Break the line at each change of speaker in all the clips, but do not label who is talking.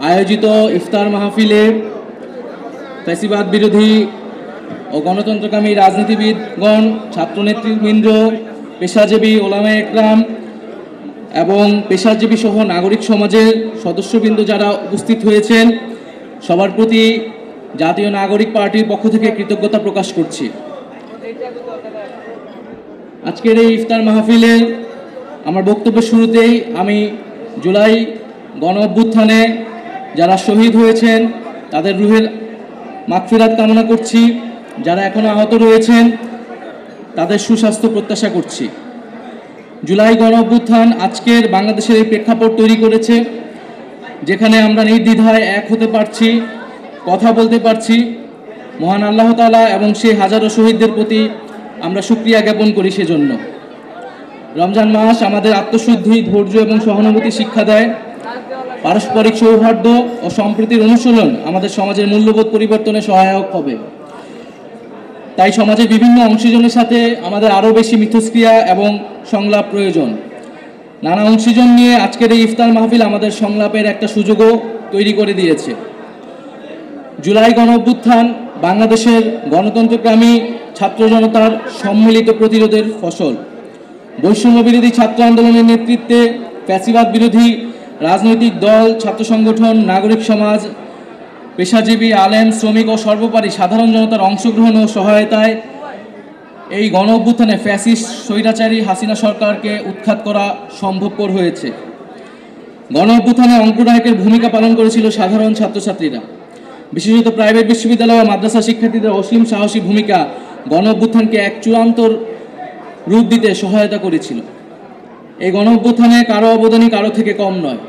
আয়োজিত ইফতার মাহফিলে ফ্যাসিবাদ বিরোধী ও গণতন্ত্রকামী রাজনীতিবিদগণ, ছাত্রনেতৃবৃন্দ, পেশাজীবী ওলামায়ে একরাম এবং পেশাজীবী সহ নাগরিক সমাজের সদস্যবৃন্দ যারা উপস্থিত হয়েছেন, সবার প্রতি জাতীয় নাগরিক পার্টির পক্ষ থেকে কৃতজ্ঞতা প্রকাশ করছি। আজকের এই ইফতার মাহফিলে আমার বক্তব্যের শুরুতেই আমি জুলাই গণ অভ্যুত্থানে যারা শহীদ হয়েছেন তাদের রুহের মাগফিরাত কামনা করছি। যারা এখনো আহত রয়েছেন তাদের সুস্বাস্থ্য প্রত্যাশা করছি। জুলাই গণ অভ্যুত্থান আজকের বাংলাদেশের এই প্রেক্ষাপট তৈরি করেছে, যেখানে আমরা নির্দ্বিধায় এক হতে পারছি, কথা বলতে পারছি। মহান আল্লাহ তাআলা এবং সেই হাজারো শহীদদের প্রতি আমরা শুকরিয়া জ্ঞাপন করি। সেজন্য রমজান মাস আমাদের আত্মশুদ্ধি, ধৈর্য এবং সহানুভূতি শিক্ষা দেয়। পারস্পরিক সৌহার্দ্য ও সম্প্রীতির অনুশীলন আমাদের সমাজের মূল্যবোধ পরিবর্তনে সহায়ক হবে। তাই সমাজের বিভিন্ন অংশীজনের সাথে আমাদের আরও বেশি মিথস্ক্রিয়া এবং সংলাপ প্রয়োজন। নানা অংশীজন নিয়ে আজকের এই ইফতার মাহফিল আমাদের সংলাপের একটা সুযোগও তৈরি করে দিয়েছে। জুলাই গণ অভ্যুত্থান বাংলাদেশের গণতন্ত্রকামী ছাত্র জনতার সম্মিলিত প্রতিরোধের ফসল। বৈষম্য বিরোধী ছাত্র আন্দোলনের নেতৃত্বে ফ্যাসিবাদ বিরোধী রাজনৈতিক দল, ছাত্র সংগঠন, নাগরিক সমাজ, পেশাজীবী, আলেম, শ্রমিক ও সর্বোপরি সাধারণ জনতার অংশগ্রহণ ও সহায়তায় এই গণ অভ্যুত্থানে ফ্যাসিস্ট স্বৈরাচারী হাসিনা সরকারকে উৎখাত করা সম্ভবপর হয়েছে। গণ অভ্যুত্থানে অঙ্কুরায়কের ভূমিকা পালন করেছিল সাধারণ ছাত্রছাত্রীরা। বিশেষত প্রাইভেট বিশ্ববিদ্যালয় ও মাদ্রাসা শিক্ষার্থীদের অসীম সাহসী ভূমিকা গণ অভ্যুত্থানকে এক চূড়ান্ত রূপ দিতে সহায়তা করেছিল। এই গণ অভ্যুত্থানে কারো অবদানই কারো থেকে কম নয়।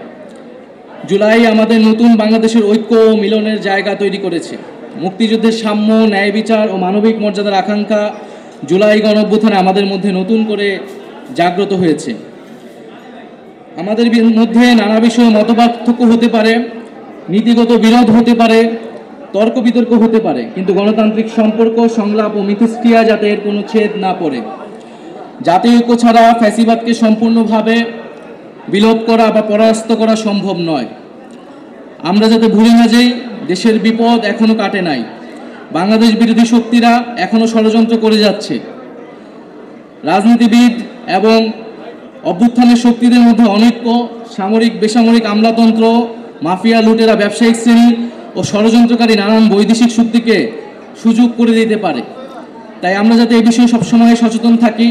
জুলাই আমাদের নতুন বাংলাদেশের ঐক্য ও মিলনের জায়গা তৈরি করেছে। মুক্তিযুদ্ধের সাম্য, ন্যায় বিচার ও মানবিক মর্যাদার আকাঙ্ক্ষা জুলাই গণ অভ্যুত্থানে আমাদের মধ্যে নতুন করে জাগ্রত হয়েছে। আমাদের মধ্যে নানা বিষয়ে মতপার্থক্য হতে পারে, নীতিগত বিরোধ হতে পারে, তর্ক বিতর্ক হতে পারে, কিন্তু গণতান্ত্রিক সম্পর্ক, সংলাপ ও মিথস্ক্রিয়া যাতে এর কোনো ছেদ না পড়ে। জাতীয় ঐক্য ছাড়া ফ্যাসিবাদকে সম্পূর্ণভাবে বিলোপ করা বা পরাস্ত করা সম্ভব নয়। আমরা যাতে ভুলে না যাই, দেশের বিপদ এখনো কাটে নাই। বাংলাদেশ বিরোধী শক্তিরা এখনো ষড়যন্ত্র করে যাচ্ছে। রাজনীতিবিদ এবং অভ্যুত্থানের শক্তিদের মধ্যে অনৈক্য, সামরিক বেসামরিক আমলাতন্ত্র, মাফিয়া, লুটেরা, ব্যবসায়িক শ্রেণী ও ষড়যন্ত্রকারী নানান বৈদেশিক শক্তিকে সুযোগ করে দিতে পারে। তাই আমরা যাতে এই বিষয়ে সবসময় সচেতন থাকি।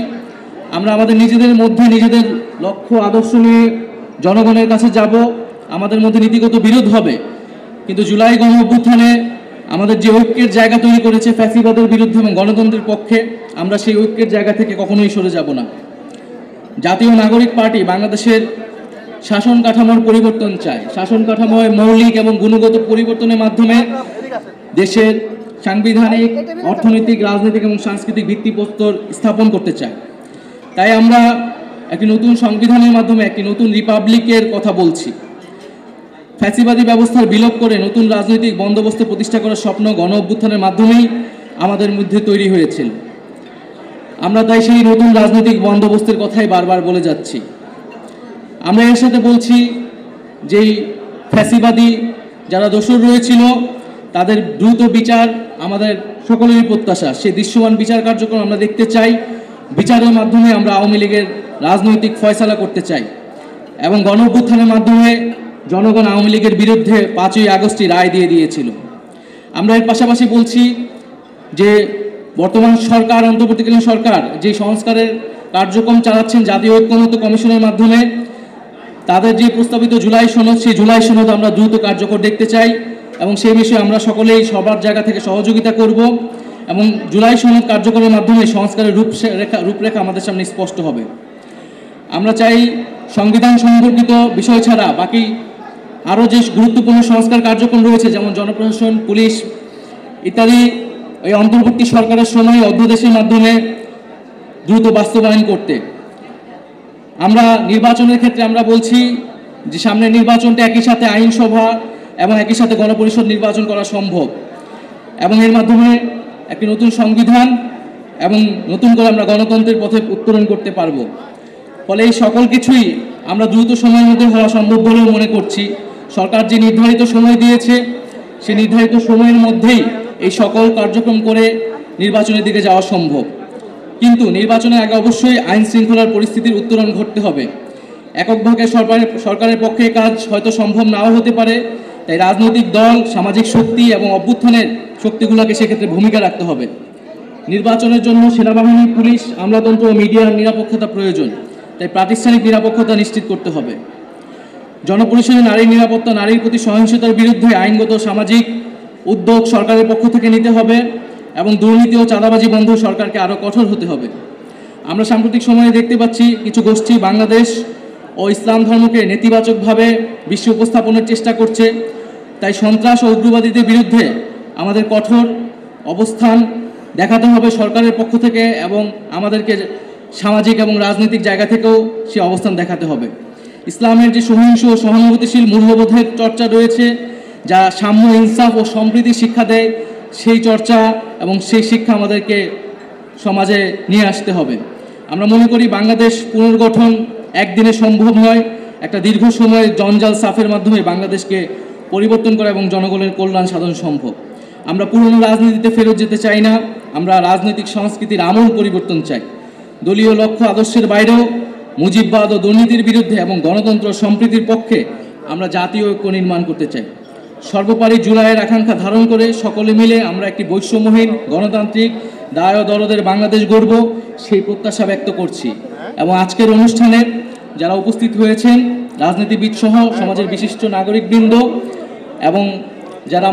আমরা আমাদের নিজেদের মধ্যে নিজেদের লক্ষ্য আদর্শ নিয়ে জনগণের কাছে যাব। আমাদের মধ্যে নীতিগত বিরোধ হবে, কিন্তু জুলাই গণ অভ্যুত্থানে আমাদের যে ঐক্যের জায়গা তৈরি করেছে ফ্যাসিবাদের বিরুদ্ধে এবং গণতন্ত্রের পক্ষে, আমরা সেই ঐক্যের জায়গা থেকে কখনোই সরে যাব না। জাতীয় নাগরিক পার্টি বাংলাদেশের শাসন কাঠামোর পরিবর্তন চায়। শাসন কাঠামোয় মৌলিক এবং গুণগত পরিবর্তনের মাধ্যমে দেশের সাংবিধানিক, অর্থনৈতিক, রাজনৈতিক এবং সাংস্কৃতিক ভিত্তিপ্রস্তর স্থাপন করতে চায়। তাই আমরা একটি নতুন সংবিধানের মাধ্যমে একটি নতুন রিপাবলিকের কথা বলছি। ফ্যাসিবাদী ব্যবস্থার বিলোপ করে নতুন রাজনৈতিক বন্দোবস্ত প্রতিষ্ঠা করার স্বপ্ন গণ অভ্যুত্থানের মাধ্যমেই আমাদের মধ্যে তৈরি হয়েছিল। আমরা তাই সেই নতুন রাজনৈতিক বন্দোবস্তের কথাই বারবার বলে যাচ্ছি। আমরা এর সাথে বলছি যেই ফ্যাসিবাদী যারা দোষর রয়েছিল তাদের দ্রুত বিচার আমাদের সকলেরই প্রত্যাশা। সেই দৃশ্যমান বিচার কার্যক্রম আমরা দেখতে চাই। বিচারের মাধ্যমে আমরা আওয়ামী লীগের রাজনৈতিক ফয়সালা করতে চাই এবং গণ অভ্যুত্থানের মাধ্যমে জনগণ আওয়ামী লীগের বিরুদ্ধে 5ই আগস্টই রায় দিয়ে দিয়েছিল। আমরা এর পাশাপাশি বলছি যে বর্তমান সরকার, অন্তর্বর্তীকালীন সরকার যে সংস্কারের কার্যক্রম চালাচ্ছেন জাতীয় ঐক্যমত্য কমিশনের মাধ্যমে, তাদের যে প্রস্তাবিত জুলাই সনদ, সেই জুলাই সনদ আমরা দ্রুত কার্যকর দেখতে চাই এবং সেই বিষয়ে আমরা সকলেই সবার জায়গা থেকে সহযোগিতা করব এবং জুলাই সনদ কার্যকরের মাধ্যমে সংস্কারের রূপরেখা আমাদের সামনে স্পষ্ট হবে। আমরা চাই সংবিধান সম্পর্কিত বিষয় ছাড়া বাকি আরও যে গুরুত্বপূর্ণ সংস্কার কার্যক্রম রয়েছে, যেমন জনপ্রশাসন, পুলিশ ইত্যাদি, এই অন্তর্বর্তী সরকারের সময় অধ্যাদেশের মাধ্যমে দ্রুত বাস্তবায়ন করতে। আমরা নির্বাচনের ক্ষেত্রে আমরা বলছি যে সামনের নির্বাচনটা একই সাথে আইনসভা এবং একই সাথে গণপরিষদ নির্বাচন করা সম্ভব এবং এর মাধ্যমে একটি নতুন সংবিধান এবং নতুন করে আমরা গণতন্ত্রের পথে উত্তরণ করতে পারব। ফলে এই সকল কিছুই আমরা দ্রুত সময়ের মধ্যে হওয়া সম্ভব বলেও মনে করছি। সরকার যে নির্ধারিত সময় দিয়েছে সেই নির্ধারিত সময়ের মধ্যেই এই সকল কার্যক্রম করে নির্বাচনের দিকে যাওয়া সম্ভব। কিন্তু নির্বাচনের আগে অবশ্যই আইন শৃঙ্খলার পরিস্থিতির উত্তরণ ঘটতে হবে। এককভাবে সরকারের পক্ষে কাজ হয়তো সম্ভব নাও হতে পারে, তাই রাজনৈতিক দল, সামাজিক শক্তি এবং অভ্যুত্থানের শক্তিগুলোকে সেক্ষেত্রে ভূমিকা রাখতে হবে। নির্বাচনের জন্য সেনাবাহিনী, পুলিশ, আমলাতন্ত্র ও মিডিয়ার নিরাপত্তা প্রয়োজন, তাই প্রাতিষ্ঠানিক নিরাপত্তা নিশ্চিত করতে হবে। জনপরিসরে নারীর নিরাপত্তা, নারীর প্রতি সহিংসতার বিরুদ্ধে আইনগত সামাজিক উদ্যোগ সরকারের পক্ষ থেকে নিতে হবে এবং দুর্নীতি ও চাঁদাবাজি বন্ধ সরকারকে আরও কঠোর হতে হবে। আমরা সাম্প্রতিক সময়ে দেখতে পাচ্ছি কিছু গোষ্ঠী বাংলাদেশ ও ইসলাম ধর্মকে নেতিবাচকভাবে বিশ্বে উপস্থাপনের চেষ্টা করছে, তাই সন্ত্রাস ও উগ্রবাদীদের বিরুদ্ধে আমাদের কঠোর অবস্থান দেখাতে হবে সরকারের পক্ষ থেকে এবং আমাদেরকে সামাজিক এবং রাজনৈতিক জায়গা থেকেও সে অবস্থান দেখাতে হবে। ইসলামের যে সহিংস ও সহানুভূতিশীল মূল্যবোধের চর্চা রয়েছে, যা সাম্য, ইনসাফ ও সম্প্রীতি শিক্ষা দেয়, সেই চর্চা এবং সেই শিক্ষা আমাদেরকে সমাজে নিয়ে আসতে হবে। আমরা মনে করি বাংলাদেশ পুনর্গঠন একদিনে সম্ভব নয়, একটা দীর্ঘ সময়ের জঞ্জাল সাফের মাধ্যমে বাংলাদেশকে পরিবর্তন করা এবং জনগণের কল্যাণ সাধন সম্ভব। আমরা পুরনো রাজনীতিতে ফেরত যেতে চাই না, আমরা রাজনৈতিক সংস্কৃতির আমূল পরিবর্তন চাই। দলীয় লক্ষ্য আদর্শের বাইরেও মুজিববাদ ও দুর্নীতির বিরুদ্ধে এবং গণতন্ত্র সম্প্রীতির পক্ষে আমরা জাতীয় ঐক্য নির্মাণ করতে চাই। সর্বোপরি জুলাইয়ের আকাঙ্ক্ষা ধারণ করে সকলে মিলে আমরা একটি বৈষম্যহীন, গণতান্ত্রিক, দায় ও দরদের বাংলাদেশ গড়ব, সেই প্রত্যাশা ব্যক্ত করছি। এবং আজকের অনুষ্ঠানে যারা উপস্থিত হয়েছেন, রাজনীতিবিদ সহ সমাজের বিশিষ্ট নাগরিকবৃন্দ এবং যারা